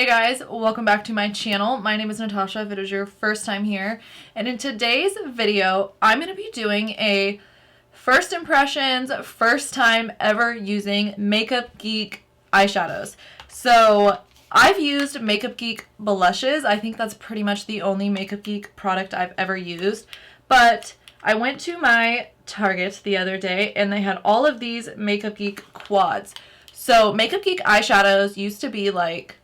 Hey guys, welcome back to my channel. My name is Natasha if it is your first time here. And in today's video, I'm going to be doing a first impressions, first time ever using Makeup Geek eyeshadows. So I've used Makeup Geek blushes. I think that's pretty much the only Makeup Geek product I've ever used. But I went to my Target the other day and they had all of these Makeup Geek quads. So Makeup Geek eyeshadows used to be like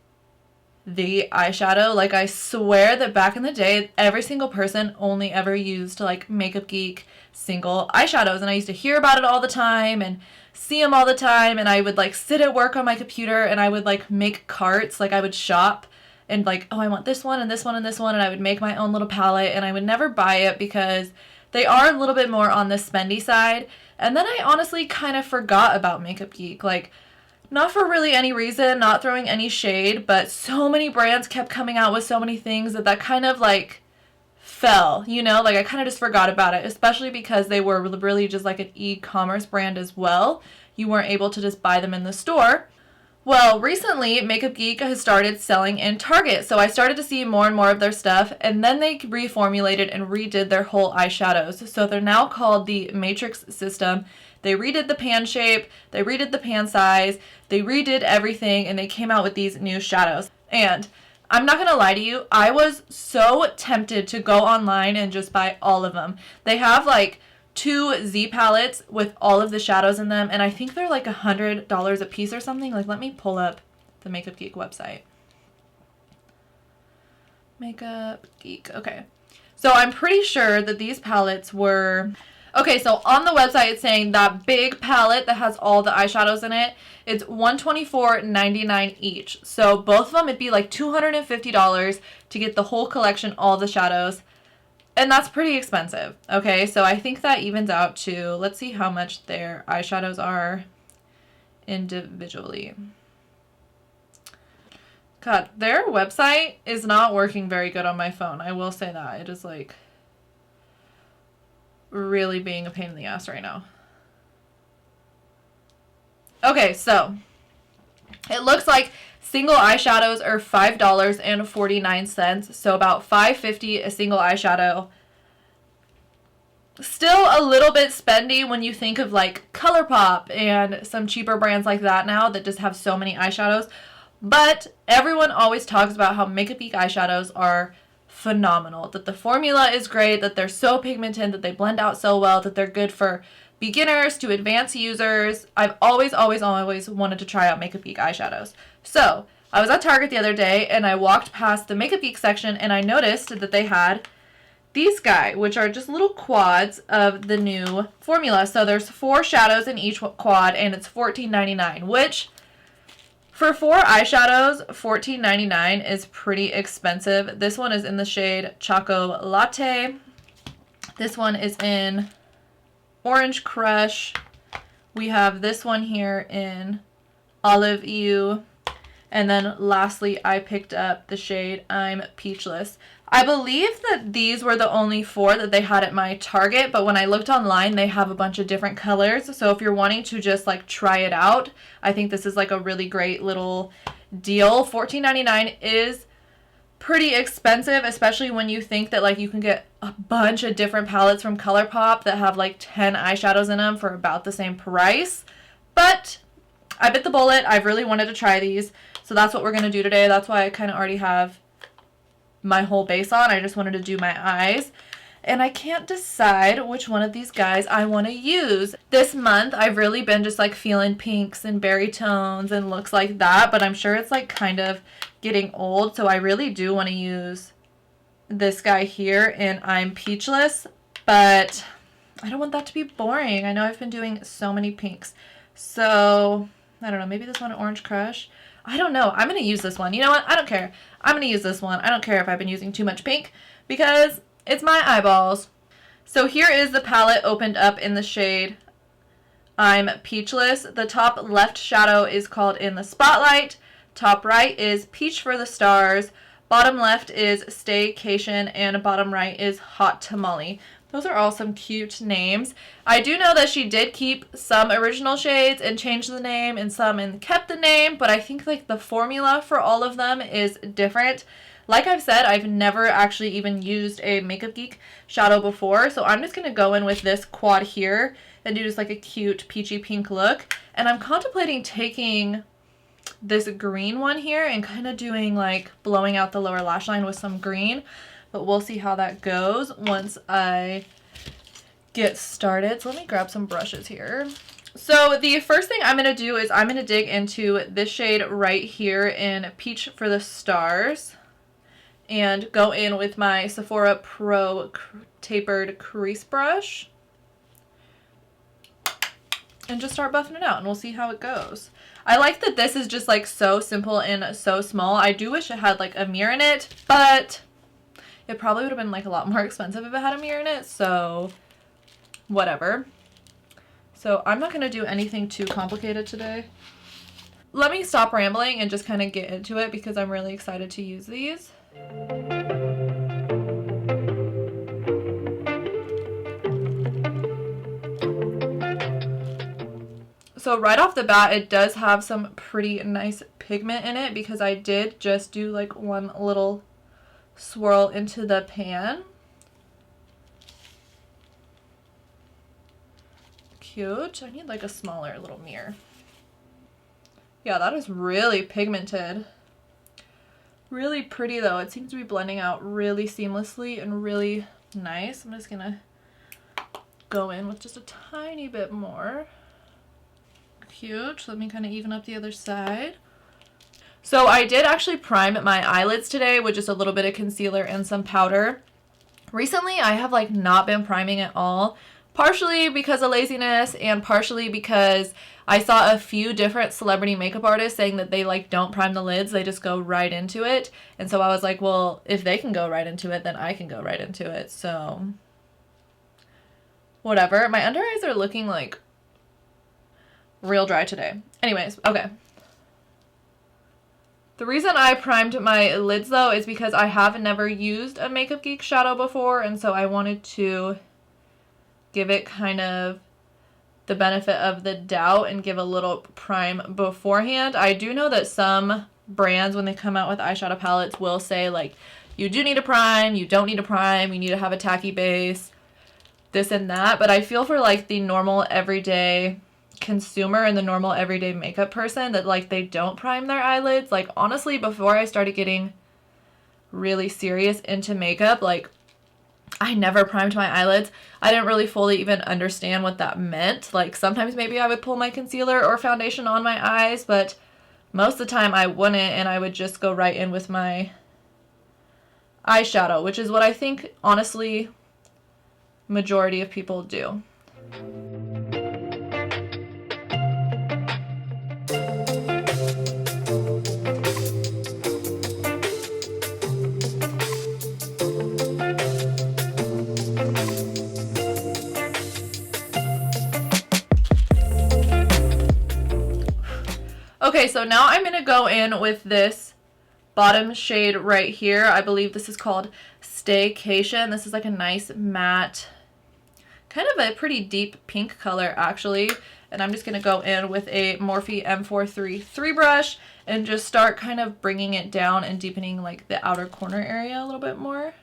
the eyeshadow. Like, I swear that back in the day, every single person only ever used like Makeup Geek single eyeshadows, and I used to hear about it all the time and see them all the time, and I would like sit at work on my computer and I would like make carts. Like, I would shop and like, oh, I want this one and this one and this one, and I would make my own little palette, and I would never buy it because they are a little bit more on the spendy side. And then I honestly kind of forgot about Makeup Geek. Like, not for really any reason, not throwing any shade, but so many brands kept coming out with so many things that kind of like fell, you know? Like, I kind of just forgot about it, especially because they were really just like an e-commerce brand as well. You weren't able to just buy them in the store. Well, recently, Makeup Geek has started selling in Target, so I started to see more and more of their stuff, and then they reformulated and redid their whole eyeshadows. So they're now called the Matrix system. They redid the pan shape, they redid the pan size, they redid everything, and they came out with these new shadows. And I'm not going to lie to you, I was so tempted to go online and just buy all of them. They have like 2 Z palettes with all of the shadows in them, and I think they're like $100 a piece or something. Like, let me pull up the Makeup Geek website. Makeup Geek, okay. So I'm pretty sure that these palettes were... Okay, so on the website it's saying that big palette that has all the eyeshadows in it, it's $124.99 each. So both of them, it'd be like $250 to get the whole collection, all the shadows. And that's pretty expensive. Okay, so I think that evens out to, let's see how much their eyeshadows are individually. God, their website is not working very good on my phone. I will say that. It is like really being a pain in the ass right now. Okay, so it looks like single eyeshadows are $5.49, so about $5.50 a single eyeshadow. Still a little bit spendy when you think of like ColourPop and some cheaper brands like that now that just have so many eyeshadows. But everyone always talks about how Makeup Geek eyeshadows are phenomenal, that the formula is great, that they're so pigmented, that they blend out so well, that they're good for beginners to advanced users. I've always wanted to try out Makeup Geek eyeshadows. So I was at Target the other day and I walked past the Makeup Geek section and I noticed that they had these guys, which are just little quads of the new formula. So there's 4 shadows in each quad and it's $14.99, which for 4 eyeshadows, $14.99 is pretty expensive. This one is in the shade Choco Latte. This one is in Orange Crush. We have this one here in Olive Eau. And then lastly, I picked up the shade I'm Peachless. I believe that these were the only 4 that they had at my Target, but when I looked online, they have a bunch of different colors. So if you're wanting to just like try it out, I think this is like a really great little deal. $14.99 is pretty expensive, especially when you think that like you can get a bunch of different palettes from ColourPop that have like 10 eyeshadows in them for about the same price. But I bit the bullet. I've really wanted to try these. So that's what we're going to do today. That's why I kind of already have my whole base on. I just wanted to do my eyes. And I can't decide which one of these guys I want to use. This month, I've really been just like feeling pinks and berry tones and looks like that. But I'm sure it's like kind of getting old. So I really do want to use this guy here in I'm Peachless. But I don't want that to be boring. I know I've been doing so many pinks. So I don't know. Maybe this one, Orange Crush. I don't know. I'm going to use this one. You know what? I don't care. I'm going to use this one. I don't care if I've been using too much pink because it's my eyeballs. So here is the palette opened up in the shade I'm Peachless. The top left shadow is called In the Spotlight. Top right is Peach for the Stars. Bottom left is Staycation and bottom right is Hot Tamale. Those are all some cute names. I do know that she did keep some original shades and changed the name, and some and kept the name, but I think like the formula for all of them is different. Like I've said, I've never actually even used a Makeup Geek shadow before, so I'm just going to go in with this quad here and do just like a cute peachy pink look. And I'm contemplating taking this green one here and kind of doing like blowing out the lower lash line with some green. But we'll see how that goes once I get started. So let me grab some brushes here. So the first thing I'm going to do is I'm going to dig into this shade right here in Peach for the Stars and go in with my Sephora Pro tapered crease brush and just start buffing it out, and we'll see how it goes. I like that this is just like so simple and so small. I do wish it had like a mirror in it, but it probably would have been like a lot more expensive if it had a mirror in it, so whatever. So I'm not going to do anything too complicated today. Let me stop rambling and just kind of get into it because I'm really excited to use these. So right off the bat, it does have some pretty nice pigment in it because I did just do like one little swirl into the pan. Cute. I need like a smaller little mirror. Yeah, that is really pigmented. Really pretty though. It seems to be blending out really seamlessly and really nice. I'm just gonna go in with just a tiny bit more. Cute. Let me kind of even up the other side. So I did actually prime my eyelids today with just a little bit of concealer and some powder. Recently, I have like not been priming at all, partially because of laziness and partially because I saw a few different celebrity makeup artists saying that they like don't prime the lids, they just go right into it. And so I was like, well, if they can go right into it, then I can go right into it. So whatever. My under eyes are looking like real dry today. Anyways, okay. The reason I primed my lids though is because I have never used a Makeup Geek shadow before, and so I wanted to give it kind of the benefit of the doubt and give a little prime beforehand. I do know that some brands, when they come out with eyeshadow palettes, will say like, you do need a prime, you don't need a prime, you need to have a tacky base, this and that. But I feel for like the normal everyday consumer and the normal everyday makeup person that like they don't prime their eyelids. Like honestly, before I started getting really serious into makeup, like I never primed my eyelids. I didn't really fully even understand what that meant. Like sometimes maybe I would pull my concealer or foundation on my eyes, but most of the time I wouldn't, and I would just go right in with my eyeshadow, which is what I think honestly majority of people do. Okay, so now I'm going to go in with this bottom shade right here. I believe this is called Staycation. This is like a nice matte, kind of a pretty deep pink color actually. And I'm just going to go in with a Morphe M433 brush and just start kind of bringing it down and deepening like the outer corner area a little bit more.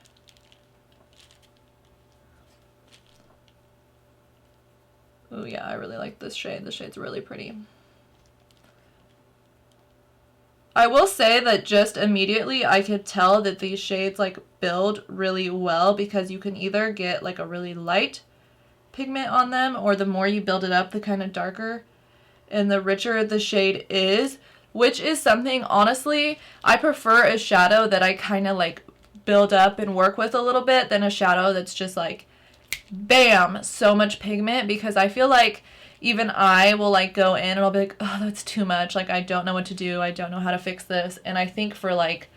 Oh yeah, I really like this shade. This shade's really pretty. I will say that just immediately I could tell that these shades like build really well because you can either get like a really light pigment on them, or the more you build it up, the kind of darker and the richer the shade is, which is something honestly I prefer a shadow that I kind of like build up and work with a little bit than a shadow that's just like bam, so much pigment, because I feel like even I will like go in and I'll be like, oh, that's too much. Like, I don't know what to do. I don't know how to fix this. And I think for like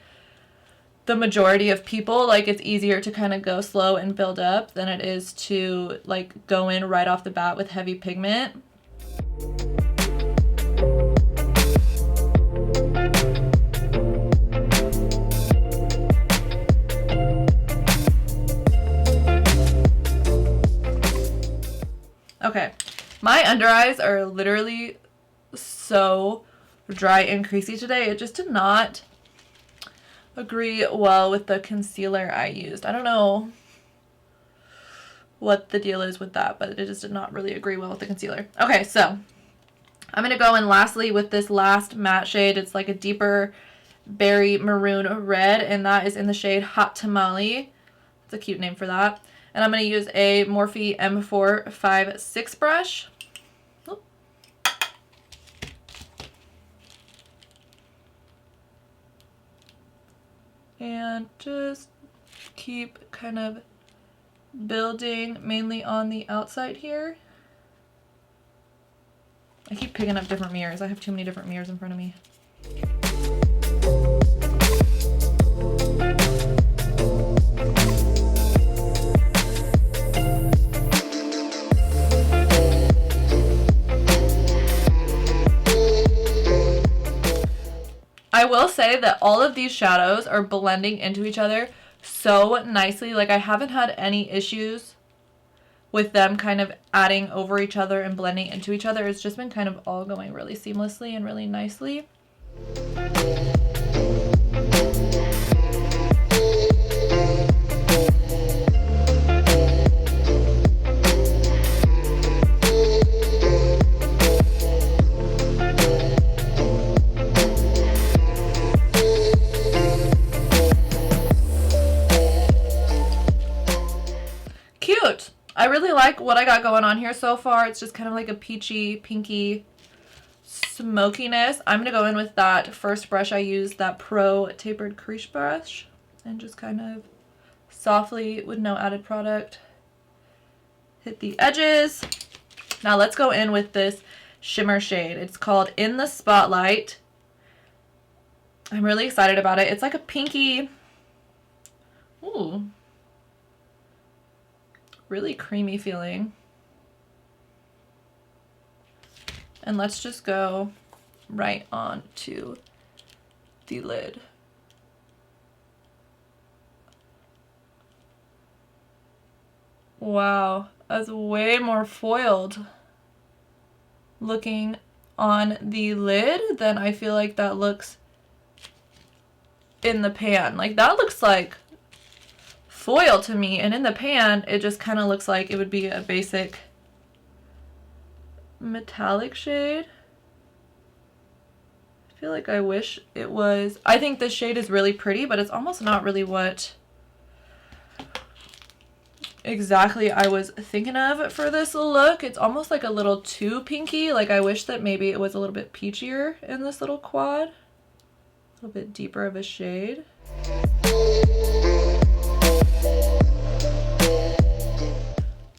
the majority of people, like it's easier to kind of go slow and build up than it is to like go in right off the bat with heavy pigment. My under eyes are literally so dry and creasy today. It just did not agree well with the concealer I used. I don't know what the deal is with that, but it just did not really agree well with the concealer. Okay, so I'm going to go in lastly with this last matte shade. It's like a deeper berry maroon red, and that is in the shade Hot Tamale. It's a cute name for that. And I'm going to use a Morphe M456 brush. Oop. And just keep kind of building mainly on the outside here. I keep picking up different mirrors. I have too many different mirrors in front of me. I will say that all of these shadows are blending into each other so nicely. Like, I haven't had any issues with them kind of adding over each other and blending into each other. It's just been kind of all going really seamlessly and really nicely. Cute! I really like what I got going on here so far. It's just kind of like a peachy, pinky smokiness. I'm going to go in with that first brush I used, that Pro Tapered Crease brush, and just kind of softly, with no added product, hit the edges. Now let's go in with this shimmer shade. It's called In the Spotlight. I'm really excited about it. It's like a pinky, ooh, really creamy feeling. And let's just go right on to the lid. Wow, that's way more foiled looking on the lid than I feel like that looks in the pan. Like, that looks like foil to me, and in the pan it just kind of looks like it would be a basic metallic shade. I feel like I wish it was. I think this shade is really pretty, but it's almost not really what exactly I was thinking of for this look. It's almost like a little too pinky. Like, I wish that maybe it was a little bit peachier in this little quad, a little bit deeper of a shade.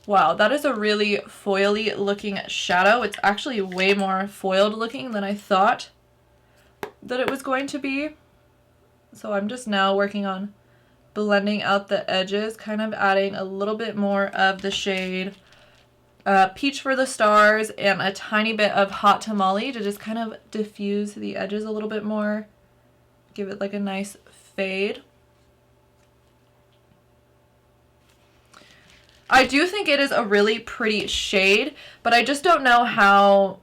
Wow, that is a really foily looking shadow. It's actually way more foiled looking than I thought that it was going to be. So I'm just now working on blending out the edges, kind of adding a little bit more of the shade Peach for the Stars and a tiny bit of Hot Tamale to just kind of diffuse the edges a little bit more, give it like a nice fade. I do think it is a really pretty shade, but I just don't know how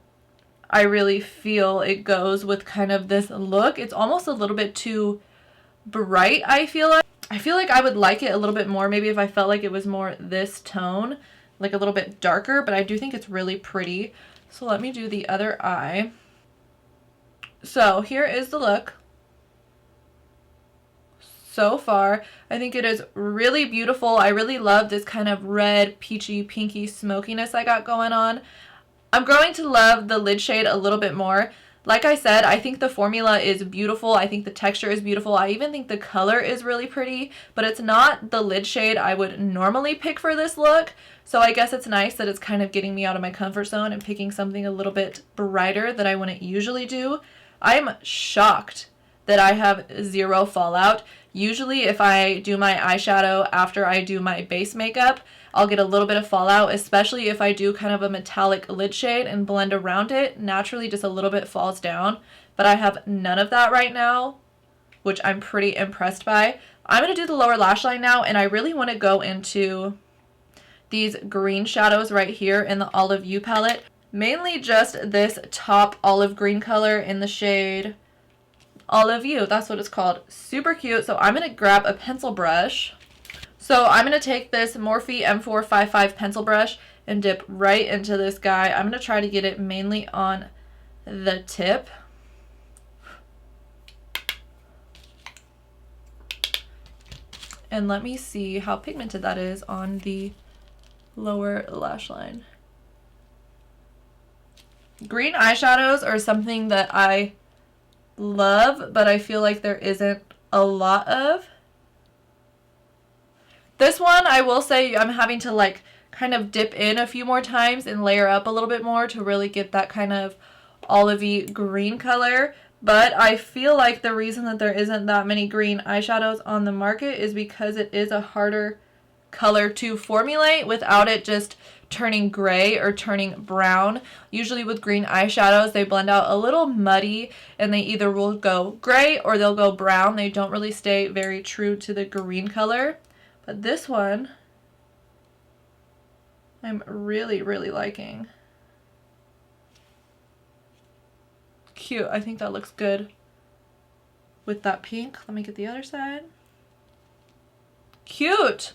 I really feel it goes with kind of this look. It's almost a little bit too bright, I feel like. I feel like I would like it a little bit more maybe if I felt like it was more this tone, like a little bit darker, but I do think it's really pretty. So let me do the other eye. So here is the look. So far, I think it is really beautiful. I really love this kind of red, peachy, pinky smokiness I got going on. I'm growing to love the lid shade a little bit more. Like I said, I think the formula is beautiful. I think the texture is beautiful. I even think the color is really pretty, but it's not the lid shade I would normally pick for this look. So I guess it's nice that it's kind of getting me out of my comfort zone and picking something a little bit brighter that I wouldn't usually do. I'm shocked that I have zero fallout. Usually if I do my eyeshadow after I do my base makeup, I'll get a little bit of fallout, especially if I do kind of a metallic lid shade and blend around it. Naturally, just a little bit falls down, but I have none of that right now, which I'm pretty impressed by. I'm going to do the lower lash line now, and I really want to go into these green shadows right here in the Olive You palette. mainly just this top olive green color in the shade Olive You. That's what it's called. Super cute. So I'm going to grab a pencil brush. So I'm going to take this Morphe M455 pencil brush and dip right into this guy. I'm going to try to get it mainly on the tip. And let me see how pigmented that is on the lower lash line. Green eyeshadows are something that I love, but I feel like there isn't a lot of. This one, I will say I'm having to like kind of dip in a few more times and layer up a little bit more to really get that kind of olivey green color. But I feel like the reason that there isn't that many green eyeshadows on the market is because it is a harder color to formulate without it just turning gray or turning brown. Usually with green eyeshadows, they blend out a little muddy and they either will go gray or they'll go brown. They don't really stay very true to the green color. But this one, I'm really, really liking. Cute. I think that looks good with that pink. Let me get the other side. Cute.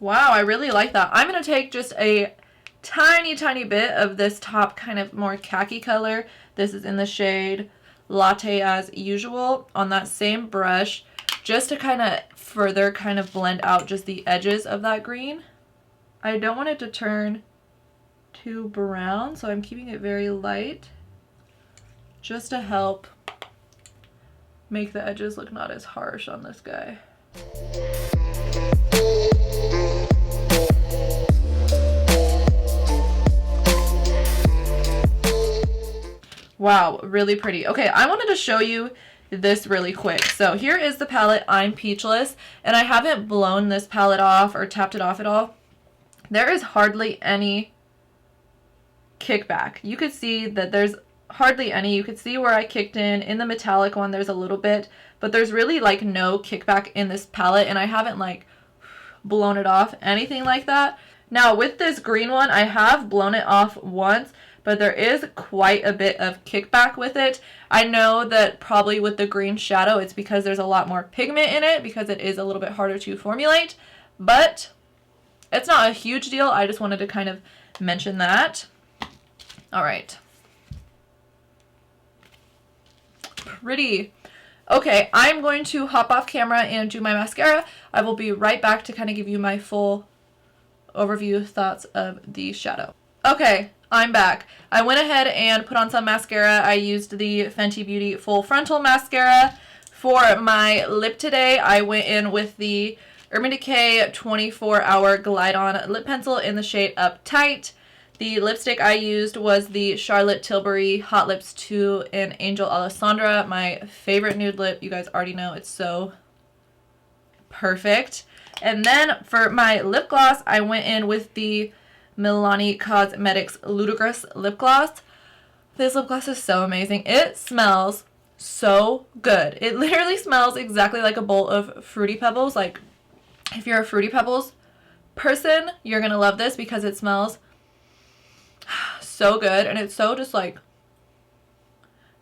Wow, I really like that. I'm going to take just a tiny, tiny bit of this top kind of more khaki color. This is in the shade Latte as Usual on that same brush just to kind of further kind of blend out just the edges of that green. I don't want it to turn too brown, so I'm keeping it very light just to help make the edges look not as harsh on this guy. Wow, really pretty. Okay, I wanted to show you this really quick. So here is the palette I'm Peachless, and I haven't blown this palette off or tapped it off at all. There is hardly any kickback. You could see that there's hardly any. You could see where I kicked in the metallic one there's a little bit, but there's really like no kickback in this palette, and I haven't like blown it off, anything like that. Now with this green one, I have blown it off once, but there is quite a bit of kickback with it. I know that probably with the green shadow, it's because there's a lot more pigment in it because it is a little bit harder to formulate, but it's not a huge deal. I just wanted to kind of mention that. All right. Pretty. Okay, I'm going to hop off camera and do my mascara. I will be right back to kind of give you my full overview thoughts of the shadow. Okay, I'm back. I went ahead and put on some mascara. I used the Fenty Beauty Full Frontal Mascara. For my lip today, I went in with the Urban Decay 24-Hour Glide On Lip Pencil in the shade Uptight. The lipstick I used was the Charlotte Tilbury Hot Lips 2 in Angel Alessandra, my favorite nude lip. You guys already know it's so perfect. And then for my lip gloss, I went in with the Milani Cosmetics Ludicrous Lip Gloss. This lip gloss is so amazing. It smells so good. It literally smells exactly like a bowl of Fruity Pebbles. Like, if you're a Fruity Pebbles person, you're going to love this because it smells so good, and it's so just like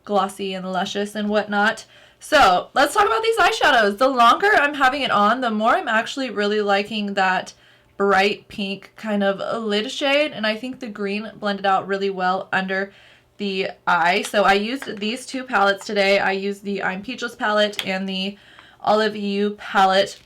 glossy and luscious and whatnot. So let's talk about these eyeshadows. The longer I'm having it on, the more I'm actually really liking that bright pink kind of lid shade, and I think the green blended out really well under the eye. So I used these two palettes today. I used the I'm Peachless palette and the Olive You palette.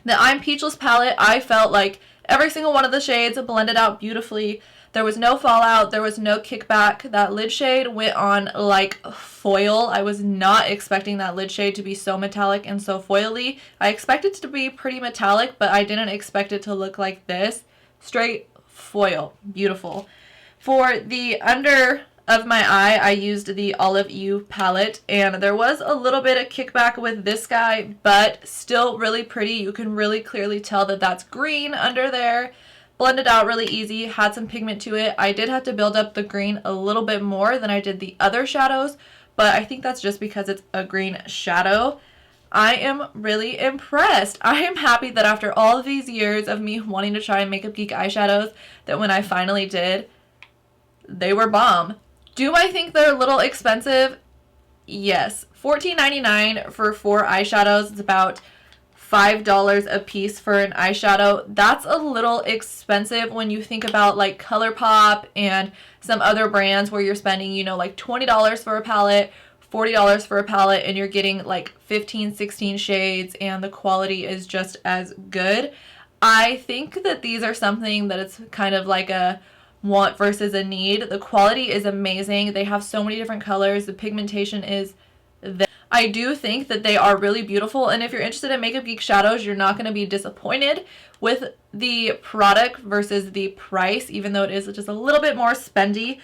The I'm Peachless palette, I felt like every single one of the shades blended out beautifully. There was no fallout. There was no kickback. That lid shade went on like foil. I was not expecting that lid shade to be so metallic and so foily. I expected it to be pretty metallic, but I didn't expect it to look like this. Straight foil. Beautiful. For the under of my eye, I used the Olive You palette, and there was a little bit of kickback with this guy, but still really pretty. You can really clearly tell that that's green under there. Blended out really easy, had some pigment to it. I did have to build up the green a little bit more than I did the other shadows, but I think that's just because it's a green shadow. I am really impressed. I am happy that after all of these years of me wanting to try Makeup Geek eyeshadows, that when I finally did, they were bomb. Do I think they're a little expensive? Yes. $14.99 for 4 eyeshadows. It's about $5 a piece for an eyeshadow. That's a little expensive when you think about like ColourPop and some other brands where you're spending, you know, like $20 for a palette, $40 for a palette, and you're getting like 15, 16 shades and the quality is just as good. I think that these are something that it's kind of like a want versus a need. The quality is amazing. They have so many different colors. The pigmentation is there. I do think that they are really beautiful, and if you're interested in Makeup Geek shadows, you're not going to be disappointed with the product versus the price, even though it is just a little bit more spendy.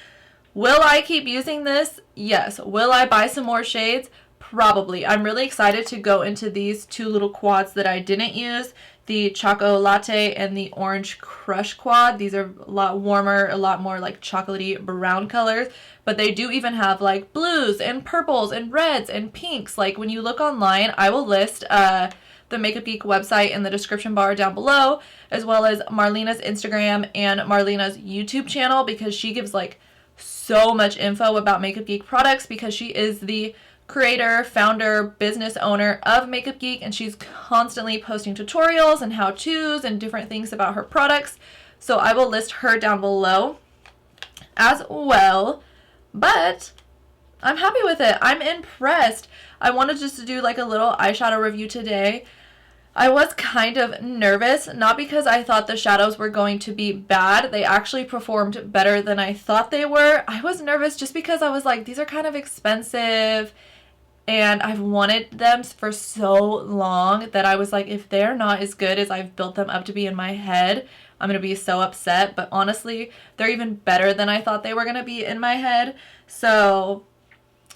Will I keep using this? Yes. Will I buy some more shades? Probably. I'm really excited to go into these 2 little quads that I didn't use, the Choco Latte and the Orange Crush quad. These are a lot warmer, a lot more like chocolatey brown colors, but they do even have like blues and purples and reds and pinks. Like when you look online, I will list the Makeup Geek website in the description bar down below, as well as Marlena's Instagram and Marlena's YouTube channel, because she gives like so much info about Makeup Geek products, because she is the creator, founder, business owner of Makeup Geek, and she's constantly posting tutorials and how-tos and different things about her products. So I will list her down below as well. But I'm happy with it. I'm impressed. I wanted just to do like a little eyeshadow review today. I was kind of nervous, not because I thought the shadows were going to be bad. They actually performed better than I thought they were. I was nervous just because I was like, these are kind of expensive, and I've wanted them for so long that I was like, if they're not as good as I've built them up to be in my head, I'm going to be so upset. But honestly, they're even better than I thought they were going to be in my head. So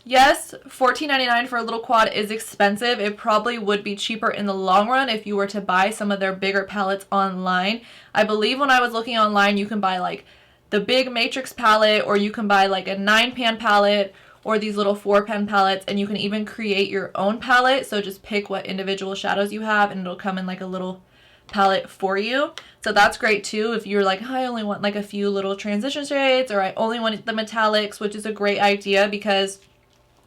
yes, $14.99 for a little quad is expensive. It probably would be cheaper in the long run if you were to buy some of their bigger palettes online. I believe when I was looking online, you can buy like the big Matrix palette, or you can buy like a 9-pan palette, or these little 4-pan palettes, and you can even create your own palette. So just pick what individual shadows you have, and it'll come in like a little palette for you. So that's great too if you're like, I only want like a few little transition shades, or I only want the metallics, which is a great idea, because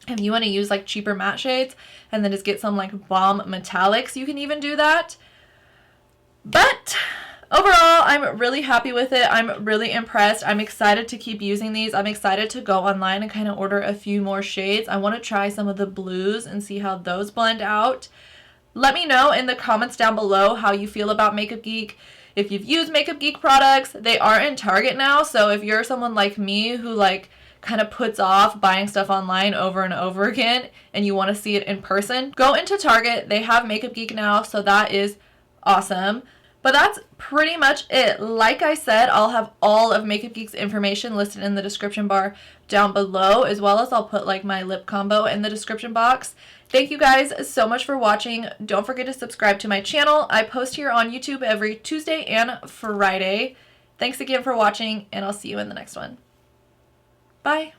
if you want to use like cheaper matte shades and then just get some like bomb metallics, you can even do that. But overall, I'm really happy with it. I'm really impressed. I'm excited to keep using these. I'm excited to go online and kind of order a few more shades. I want to try some of the blues and see how those blend out. Let me know in the comments down below how you feel about Makeup Geek. If you've used Makeup Geek products, they are in Target now. So if you're someone like me who like kind of puts off buying stuff online over and over again and you want to see it in person, go into Target. They have Makeup Geek now, so that is awesome. But that's pretty much it. Like I said, I'll have all of Makeup Geek's information listed in the description bar down below, as well as I'll put like my lip combo in the description box. Thank you guys so much for watching. Don't forget to subscribe to my channel. I post here on YouTube every Tuesday and Friday. Thanks again for watching, and I'll see you in the next one. Bye.